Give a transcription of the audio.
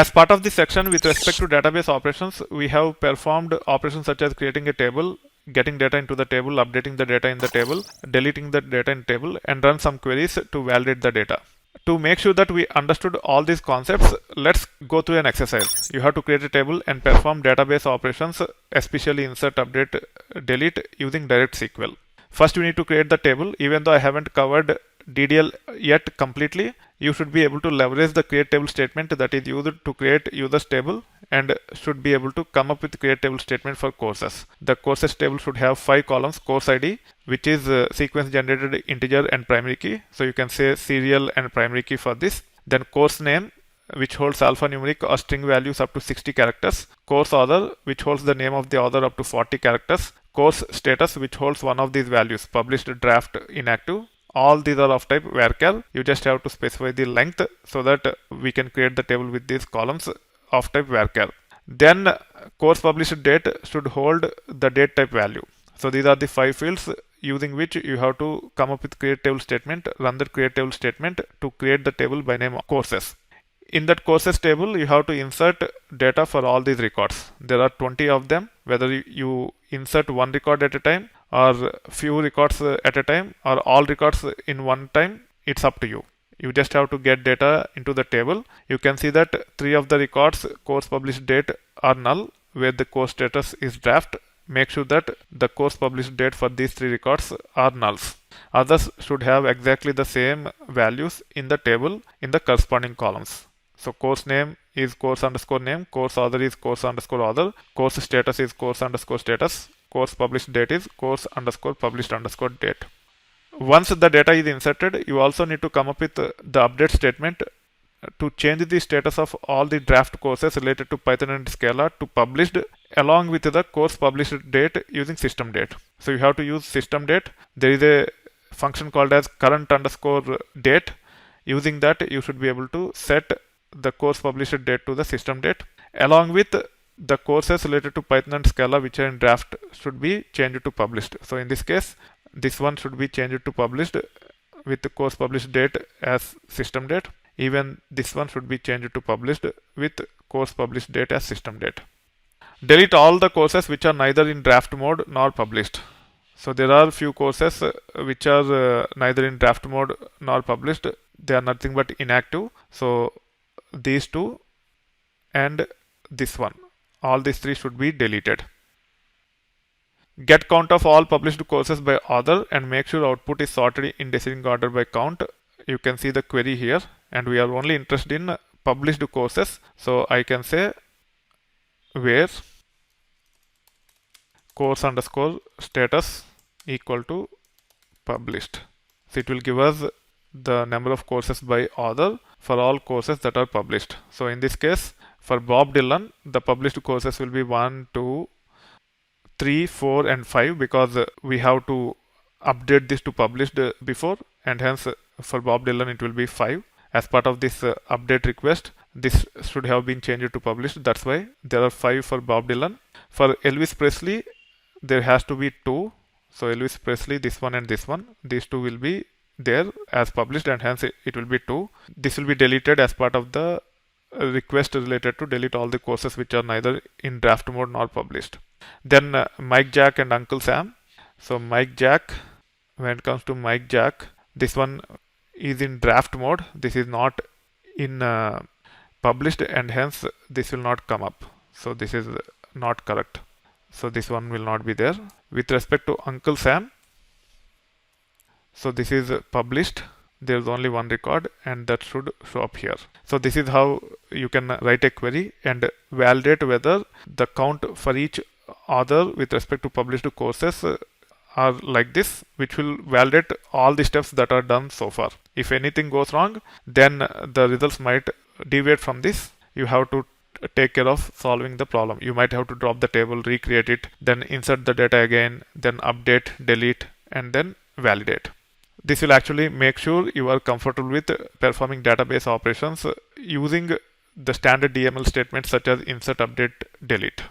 As part of this section with respect to database operations, we have performed operations such as creating a table, getting data into the table, updating the data in the table, deleting the data in the table, and run some queries to validate the data. To make sure that we understood all these concepts, let's go through an exercise. You have to create a table and perform database operations, especially insert, update, delete using direct SQL. First, you need to create the table. Even though I haven't covered DDL yet completely, you should be able to leverage the create table statement that is used to create users table and should be able to come up with create table statement for courses. The courses table should have 5 columns: course ID, which is sequence generated integer and primary key. So you can say serial and primary key for this. Then course name, which holds alphanumeric or string values up to 60 characters. Course author, which holds the name of the author up to 40 characters. Course status, which holds one of these values: published, draft, inactive. All these are of type varchar. You just have to specify the length so that we can create the table with these columns of type varchar. Then course published date should hold the date type value. So these are the 5 fields using which you have to come up with create table statement, run the create table statement to create the table by name of courses. In that courses table, you have to insert data for all these records. There are 20 of them. Whether you insert one record at a time or few records at a time or all records in one time, it's up to you. You just have to get data into the table. You can see that 3 of the records, course published date, are null, where the course status is draft. Make sure that the course published date for these 3 records are nulls. Others should have exactly the same values in the table in the corresponding columns. So course name is course underscore name, course author is course underscore author, course status is course underscore status, course published date is course underscore published underscore date. Once the data is inserted, you also need to come up with the update statement to change the status of all the draft courses related to Python and Scala to published along with the course published date using system date. So you have to use system date. There is a function called as current underscore date. Using that, you should be able to set the course published date to the system date along with the courses related to Python and Scala which are in draft should be changed to published. So in this case, this one should be changed to published with the course published date as system date. Even this one should be changed to published with course published date as system date. Delete all the courses which are neither in draft mode nor published. So there are few courses which are neither in draft mode nor published. They are nothing but inactive. So these 2 and this one, all these 3 should be deleted. Get count of all published courses by author and make sure output is sorted in descending order by count. You can see the query here, and we are only interested in published courses. So I can say where course underscore status equal to published. So it will give us the number of courses by author for all courses that are published. So in this case, for Bob Dylan, the published courses will be 1, 2, 3, 4, and 5 because we have to update this to published before, and hence for Bob Dylan it will be 5. As part of this update request, this should have been changed to published. That's why there are 5 for Bob Dylan. For Elvis Presley, there has to be 2. So Elvis Presley, this one and this one, these 2 will be there as published, and hence it will be 2. This will be deleted as part of the request related to delete all the courses which are neither in draft mode nor published. Then Mike Jack and Uncle Sam. So Mike Jack, when it comes to Mike Jack, this one is in draft mode. This is not in published, and hence this will not come up. So this is not correct. So this one will not be there. With respect to Uncle Sam, so this is published. There is only one record, and that should show up here. So this is how you can write a query and validate whether the count for each author with respect to published courses are like this, which will validate all the steps that are done so far. If anything goes wrong, then the results might deviate from this. You have to take care of solving the problem. You might have to drop the table, recreate it, then insert the data again, then update, delete, and then validate. This will actually make sure you are comfortable with performing database operations using the standard DML statements such as insert, update, delete.